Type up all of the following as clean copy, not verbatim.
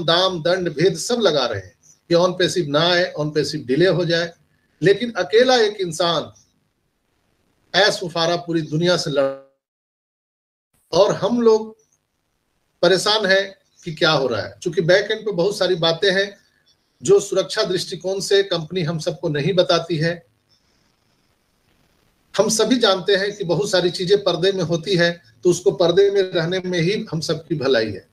दाम दंड भेद सब लगा रहे हैं कि ऑन पैसिव ना आए, ऑन पैसिव डिले हो जाए, लेकिन अकेला एक इंसान ऐश मुफारा पूरी दुनिया से लड़, और हम लोग परेशान हैं कि क्या हो रहा है। चूंकि बैक एंड पे बहुत सारी बातें हैं जो सुरक्षा दृष्टिकोण से कंपनी हम सबको नहीं बताती है। हम सभी जानते हैं कि बहुत सारी चीजें पर्दे में होती है, तो उसको पर्दे में रहने में ही हम सबकी भलाई है।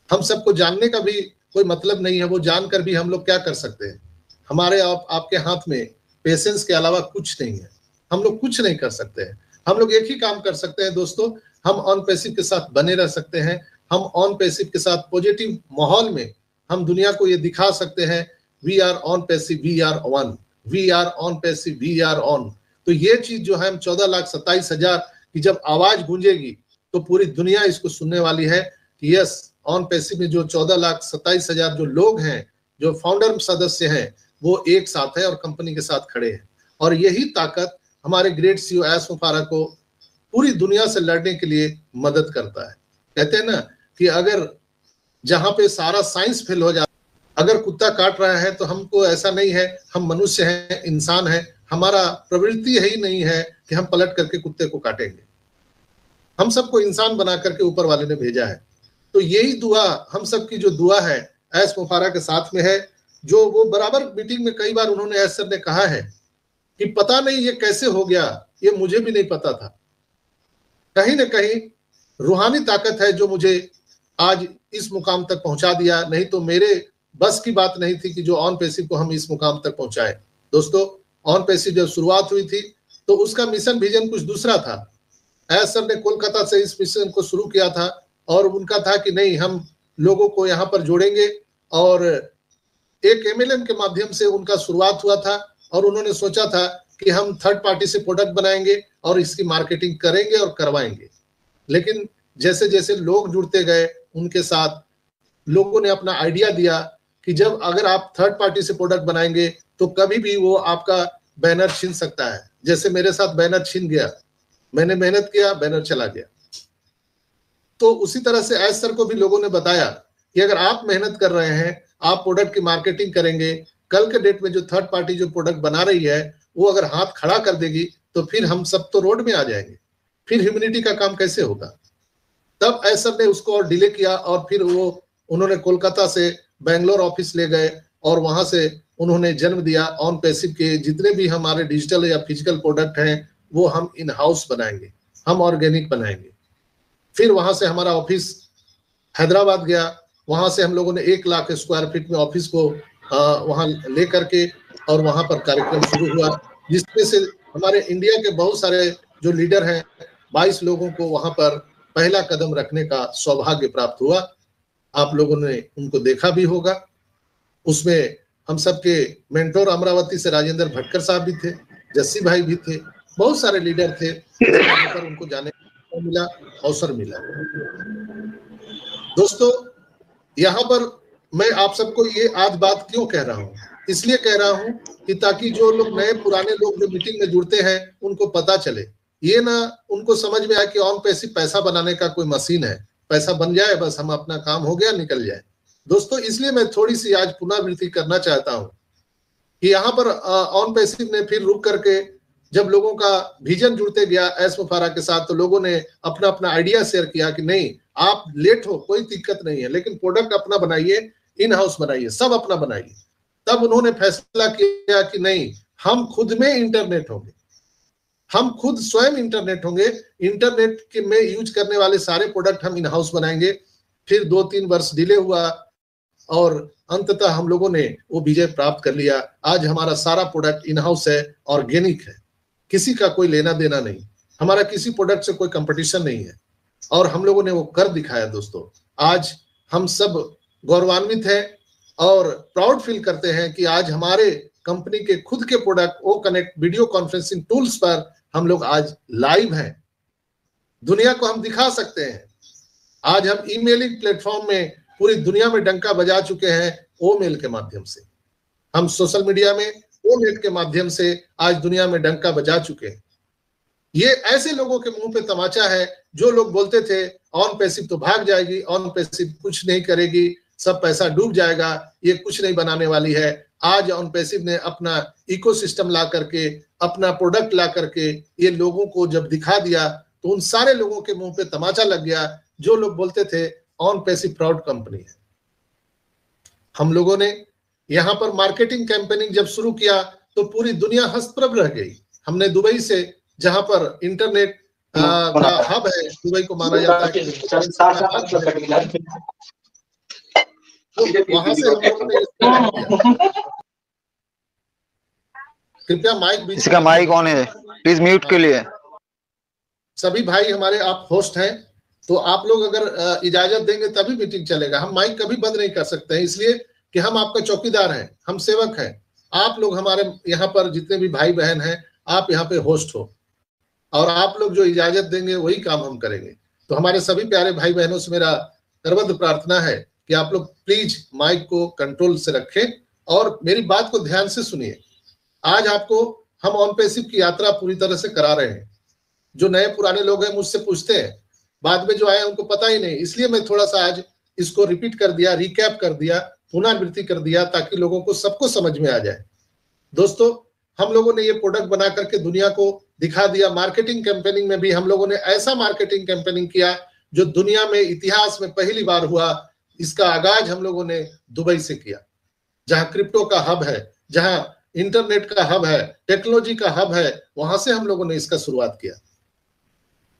हम सबको जानने का भी कोई मतलब नहीं है, वो जानकर भी हम लोग क्या कर सकते हैं। हमारे आपके हाथ में पेशेंस के अलावा कुछ नहीं है, हम लोग कुछ नहीं कर सकते हैं। हम लोग एक ही काम कर सकते हैं दोस्तों, हम ऑन पैसिव के साथ बने रह सकते हैं। हम ऑन पैसिव के साथ पॉजिटिव माहौल में हम दुनिया को ये दिखा सकते हैं, we are on passive, we are one, we are on passive, we are on. तो ये चीज जो है, हम 14,27,000 की जब आवाज गूंजेगी तो पूरी दुनिया इसको सुनने वाली है कि यस, ऑन पैसिव में जो 14,27,000 जो लोग हैं, जो फाउंडर सदस्य हैं, वो एक साथ है और कंपनी के साथ खड़े हैं। और यही ताकत हमारे ग्रेट सीईओ ऐश मुफारा को पूरी दुनिया से लड़ने के लिए मदद करता है। कहते हैं ना कि अगर जहां पे सारा साइंस फेल हो जाए, अगर कुत्ता काट रहा है तो हमको ऐसा नहीं है, हम मनुष्य हैं, इंसान हैं, हमारा प्रवृत्ति यही नहीं है कि हम पलट करके कुत्ते को काटेंगे। हम सबको इंसान बना करके ऊपर वाले ने भेजा है। तो यही दुआ, हम सबकी जो दुआ है ऐश मुफारा के साथ में है, जो वो बराबर मीटिंग में कई बार उन्होंने ऐश सर ने कहा है कि पता नहीं ये कैसे हो गया, ये मुझे भी नहीं पता था। कहीं ना कहीं रूहानी ताकत है जो मुझे आज इस मुकाम तक पहुंचा दिया, नहीं तो मेरे बस की बात नहीं थी कि जो ऑन पैसिव को हम इस मुकाम तक पहुंचाए। दोस्तों, ऑन पैसिव जब शुरुआत हुई थी तो उसका मिशन विजन कुछ दूसरा था। ऐश सर ने कोलकाता से इस मिशन को शुरू किया था और उनका था कि नहीं, हम लोगों को यहाँ पर जोड़ेंगे, और एक एमएलएम के माध्यम से उनका शुरुआत हुआ था। और उन्होंने सोचा था कि हम थर्ड पार्टी से प्रोडक्ट बनाएंगे और इसकी मार्केटिंग करेंगे और करवाएंगे। लेकिन जैसे जैसे लोग जुड़ते गए उनके साथ, लोगों ने अपना आइडिया दिया कि जब अगर आप थर्ड पार्टी से प्रोडक्ट बनाएंगे तो कभी भी वो आपका बैनर छीन सकता है। जैसे मेरे साथ बैनर छीन गया, मैंने मेहनत किया, बैनर चला गया। तो उसी तरह से ऐश सर को भी लोगों ने बताया कि अगर आप मेहनत कर रहे हैं, आप प्रोडक्ट की मार्केटिंग करेंगे, कल के डेट में जो थर्ड पार्टी जो प्रोडक्ट बना रही है वो अगर हाथ खड़ा कर देगी तो फिर हम सब तो रोड में आ जाएंगे, फिर ह्यूमैनिटी का काम कैसे होगा। तब ऐश सर ने उसको और डिले किया और फिर वो उन्होंने कोलकाता से बेंगलोर ऑफिस ले गए और वहां से उन्होंने जन्म दिया ऑन पैसिव के जितने भी हमारे डिजिटल या फिजिकल प्रोडक्ट हैं वो हम इन हाउस बनाएंगे, हम ऑर्गेनिक बनाएंगे। फिर वहां से हमारा ऑफिस हैदराबाद गया, वहां से हम लोगों ने 1 लाख स्क्वायर फीट में ऑफिस को वहां ले करके और वहां पर कार्यक्रम शुरू हुआ, जिसमें से हमारे इंडिया के बहुत सारे जो लीडर हैं 22 लोगों को वहां पर पहला कदम रखने का सौभाग्य प्राप्त हुआ। आप लोगों ने उनको देखा भी होगा। उसमें हम सबके मेंटोर अमरावती से राजेंद्र भटकर साहब भी थे, जस्सी भाई भी थे, बहुत सारे लीडर थे, पर उनको जाने का मिला, अवसर मिला। दोस्तों, यहाँ पर मैं आप सबको ये आज बात क्यों कह रहा हूँ, इसलिए कह रहा हूँ कि ताकि जो लोग नए पुराने लोग जो मीटिंग में जुड़ते हैं उनको पता चले, ये ना उनको समझ में आए कि ऑन पैसिव पैसा बनाने का कोई मशीन है, पैसा बन जाए बस हम अपना काम हो गया निकल जाए। दोस्तों, इसलिए मैं थोड़ी सी आज पुनरावृत्ति करना चाहता हूँ कि यहाँ पर ऑन पैसिव ने फिर रुक करके जब लोगों का विजन जुड़ते गया ऐश मुफारा के साथ, तो लोगों ने अपना अपना आइडिया शेयर किया कि नहीं, आप लेट हो कोई दिक्कत नहीं है, लेकिन प्रोडक्ट अपना बनाइए, इन हाउस बनाइए, सब अपना बनाइए। तब उन्होंने फैसला किया कि नहीं, हम खुद में इंटरनेट होंगे, हम खुद स्वयं इंटरनेट होंगे, इंटरनेट के में यूज करने वाले सारे प्रोडक्ट हम इन हाउस बनाएंगे। फिर 2-3 वर्ष डिले हुआ और अंततः हम लोगों ने वो विजय प्राप्त कर लिया। आज हमारा सारा प्रोडक्ट इन हाउस है, ऑर्गेनिक है, किसी का कोई लेना देना नहीं, हमारा किसी प्रोडक्ट से कोई कंपटीशन नहीं है, और हम लोगों ने वो कर दिखाया। दोस्तों, आज हम सब गौरवान्वित हैं और प्राउड फील करते हैं कि आज हमारे कंपनी के खुद के product O connect video conferencing tools पर हम लोग आज लाइव हैं, दुनिया को हम दिखा सकते हैं। आज हम ईमेलिंग प्लेटफॉर्म में पूरी दुनिया में डंका बजा चुके हैं, ओ मेल के माध्यम से हम सोशल मीडिया में ओ नेट के माध्यम से आज दुनिया में डंका बजा चुके हैं। ये ऐसे लोगों के मुंह पे तमाचा है जो लोग बोलते थे ऑन पैसिव तो भाग जाएगी, ऑन पैसिव कुछ नहीं करेगी, सब पैसा डूब जाएगा, ये कुछ नहीं बनाने वाली है। आज ऑन पैसिव ने अपना इकोसिस्टम ला करके, अपना प्रोडक्ट ला करके ये लोगों को जब दिखा दिया तो उन सारे लोगों के मुंह पे तमाचा लग गया जो लोग बोलते थे ऑन पैसिव फ्रॉड कंपनी है। हम लोगों ने यहाँ पर मार्केटिंग कैंपेनिंग जब शुरू किया तो पूरी दुनिया हस्तप्रभ रह गई। हमने दुबई से, जहां पर इंटरनेट का हब है, दुबई को माना जाता है, तो वहां से हम लोगों ने कृपया माइक इसका माइक ऑन है, प्लीज म्यूट के लिए। सभी भाई हमारे आप होस्ट हैं, तो आप लोग अगर इजाजत देंगे तभी मीटिंग चलेगा। हम माइक कभी बंद नहीं कर सकते हैं, इसलिए कि हम आपका चौकीदार हैं, हम सेवक हैं। आप लोग हमारे यहाँ पर जितने भी भाई बहन हैं, आप यहाँ पे होस्ट हो और आप लोग जो इजाजत देंगे वही काम हम करेंगे। तो हमारे सभी प्यारे भाई बहनों से मेरा सर्वत्र प्रार्थना है कि आप लोग प्लीज माइक को कंट्रोल से रखें और मेरी बात को ध्यान से सुनिए। आज आपको हम ऑन पैसिव की यात्रा पूरी तरह से करा रहे हैं। जो नए पुराने लोग हैं मुझसे पूछते हैं, बाद में जो आए उनको पता ही नहीं, इसलिए मैं थोड़ा सा आज इसको रिपीट कर दिया, रिकैप कर दिया, पुनरावृत्ति कर दिया ताकि लोगों को सबको समझ में आ जाए। दोस्तों, हम लोगों ने ये प्रोडक्ट बना करके दुनिया को दिखा दिया। मार्केटिंग कैंपेनिंग में भी हम लोगों ने ऐसा मार्केटिंग कैंपेनिंग किया जो दुनिया में इतिहास में पहली बार हुआ। इसका आगाज हम लोगों ने दुबई से किया, जहां क्रिप्टो का हब है, जहां इंटरनेट का हब है, टेक्नोलॉजी का हब है, वहां से हम लोगों ने इसका शुरुआत किया।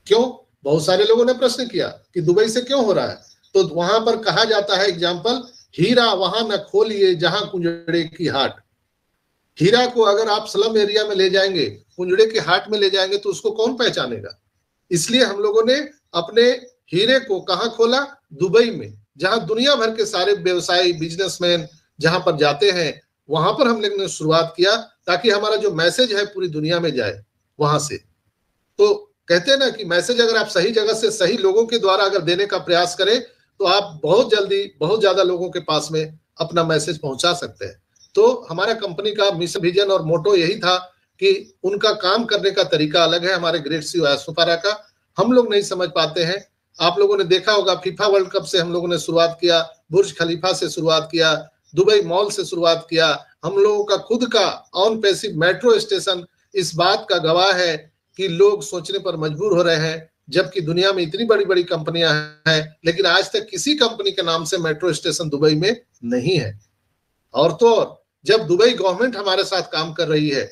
क्यों? बहुत सारे लोगों ने प्रश्न किया कि दुबई से क्यों हो रहा है। तो वहां पर कहा जाता है एग्जाम्पल, हीरा वहां न खोलिए जहां कुंजड़े की हाट। हीरा को अगर आप स्लम एरिया में ले जाएंगे, कुंजड़े के हाट में ले जाएंगे तो उसको कौन पहचानेगा। इसलिए हम लोगों ने अपने हीरे को कहाँ खोला? दुबई में, जहां दुनिया भर के सारे व्यवसायी, बिजनेसमैन जहां पर जाते हैं, वहां पर हम लोगों ने शुरुआत किया ताकि हमारा जो मैसेज है पूरी दुनिया में जाए वहां से। तो कहते हैं ना कि मैसेज अगर आप सही जगह से सही लोगों के द्वारा अगर देने का प्रयास करें तो आप बहुत जल्दी बहुत ज्यादा लोगों के पास में अपना मैसेज पहुंचा सकते हैं। तो हमारा कंपनी का मिशन, विजन और मोटो यही था कि उनका काम करने का तरीका अलग है। हमारे ग्रेट सीईओ एसफारा का हम लोग नहीं समझ पाते हैं। आप लोगों ने देखा होगा फीफा वर्ल्ड कप से हम लोगों ने शुरुआत किया, बुर्ज खलीफा से शुरुआत किया, दुबई मॉल से शुरुआत किया। हम लोगों का खुद का ऑन पैसिव मेट्रो स्टेशन इस बात का गवाह है कि लोग सोचने पर मजबूर हो रहे हैं, जबकि दुनिया में इतनी बड़ी बड़ी कंपनियां हैं लेकिन आज तक किसी कंपनी के नाम से मेट्रो स्टेशन दुबई में नहीं है। और तो और जब दुबई गवर्नमेंट हमारे साथ काम कर रही है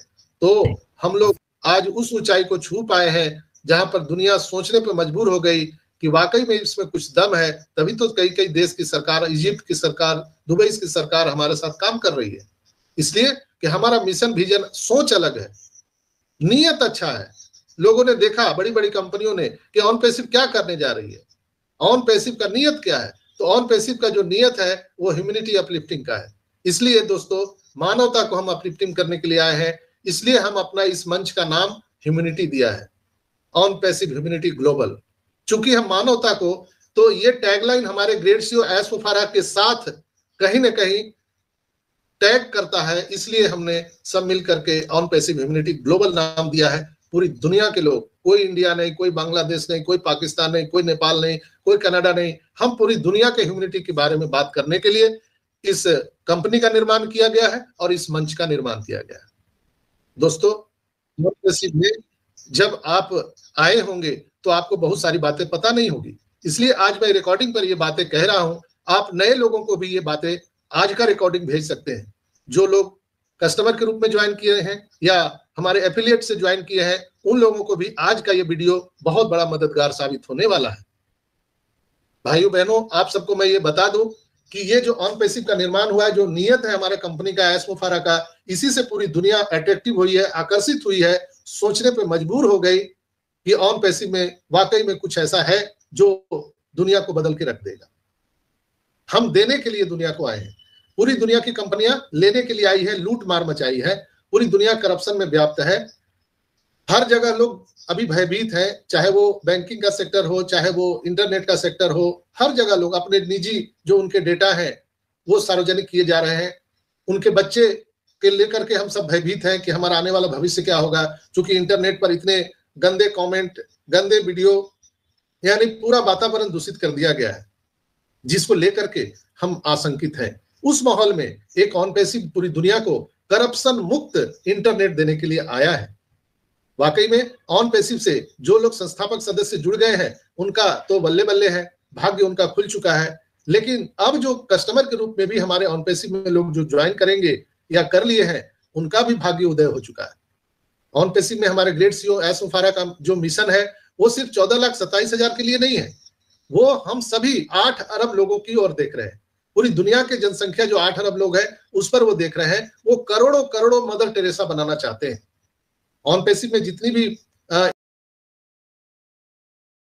तो हम लोग आज उस ऊंचाई को छू पाए हैं जहां पर दुनिया सोचने पर मजबूर हो गई कि वाकई में इसमें कुछ दम है। तभी तो कई कई देश की सरकार, इजिप्ट की सरकार, दुबई की सरकार हमारे साथ काम कर रही है। इसलिए कि हमारा मिशन, विजन, सोच अलग है, नीयत अच्छा है। लोगों ने देखा, बड़ी बड़ी कंपनियों ने, कि ऑन पैसिव क्या करने जा रही है, ऑन पैसिव का नियत क्या है। तो ऑन पैसिव का जो नियत है वो ह्यूमैनिटी अपलिफ्टिंग का है। इसलिए दोस्तों, मानवता को हम अपलिफ्टिंग करने के लिए आए हैं। इसलिए हम अपना इस मंच का नाम ह्यूमैनिटी दिया है, ऑन पैसिव ह्यूमैनिटी ग्लोबल। चूंकि हम मानवता को, तो ये टैगलाइन हमारे ग्रेट सीईओ एसफारा के साथ कहीं ना कहीं टैग करता है, इसलिए हमने सब मिल करके ऑन पैसिव ह्यूमैनिटी ग्लोबल नाम दिया है। पूरी दुनिया के लोग, कोई इंडिया नहीं, कोई बांग्लादेश नहीं, कोई पाकिस्तान नहीं, कोई नेपाल नहीं, कोई कनाडा नहीं, हम पूरी दुनिया के ह्यूमैनिटी के बारे में बात करने के लिए इस कंपनी का निर्माण किया गया है और इस मंच का निर्माण किया गया है। दोस्तों, में जब आप आए होंगे तो आपको बहुत सारी बातें पता नहीं होगी, इसलिए आज मैं रिकॉर्डिंग पर ये बातें कह रहा हूं। आप नए लोगों को भी ये बातें आज का रिकॉर्डिंग भेज सकते हैं। जो लोग कस्टमर के रूप में ज्वाइन किए हैं या हमारे एफिलिएट से ज्वाइन किए हैं, उन लोगों को भी आज का ये वीडियो बहुत बड़ा मददगार साबित होने वाला है। भाइयों बहनों, आप सबको मैं ये बता दूं कि ये जो ऑन पैसिव का निर्माण हुआ है, जो नियत है हमारे कंपनी का, एसफारा का, इसी से पूरी दुनिया अट्रैक्टिव हुई है, आकर्षित हुई है, सोचने पे मजबूर हो गई कि ऑन पैसिव में वाकई में कुछ ऐसा है जो दुनिया को बदल के रख देगा। हम देने के लिए दुनिया को आए हैं। पूरी दुनिया की कंपनियां लेने के लिए आई है, लूट मार मचाई है, पूरी दुनिया करप्शन में व्याप्त है। हर जगह लोग अभी भयभीत हैं, चाहे वो बैंकिंग का सेक्टर हो, चाहे वो इंटरनेट का सेक्टर हो, हर जगह लोग अपने निजी जो उनके डेटा है वो सार्वजनिक किए जा रहे हैं। उनके बच्चे के लेकर के हम सब भयभीत हैं कि हमारा आने वाला भविष्य क्या होगा, क्योंकि इंटरनेट पर इतने गंदे कमेंट, गंदे वीडियो, यानी पूरा वातावरण दूषित कर दिया गया है। जिसको लेकर के हम आशंकित हैं। उस माहौल में एक ऑन पैसिव पूरी दुनिया को करप्शन मुक्त इंटरनेट देने के लिए आया है। वाकई में ऑन पैसिव से जो लोग संस्थापक सदस्य जुड़ गए हैं उनका तो बल्ले बल्ले है, भाग्य उनका खुल चुका है। लेकिन अब जो कस्टमर के रूप में भी हमारे ऑन पैसिव में लोग जो ज्वाइन करेंगे या कर लिए हैं, उनका भी भाग्य उदय हो चुका है। ऑन पैसिव में हमारे ग्रेट सीईओ एस मुफारा का जो मिशन है वो सिर्फ 14,27,000 के लिए नहीं है, वो हम सभी 8 अरब लोगों की ओर देख रहे हैं। पूरी दुनिया की जनसंख्या जो 8 अरब लोग है उस पर वो देख रहे हैं। वो करोड़ों करोड़ों मदर टेरेसा बनाना चाहते हैं। ऑन पैसिव में जितनी भी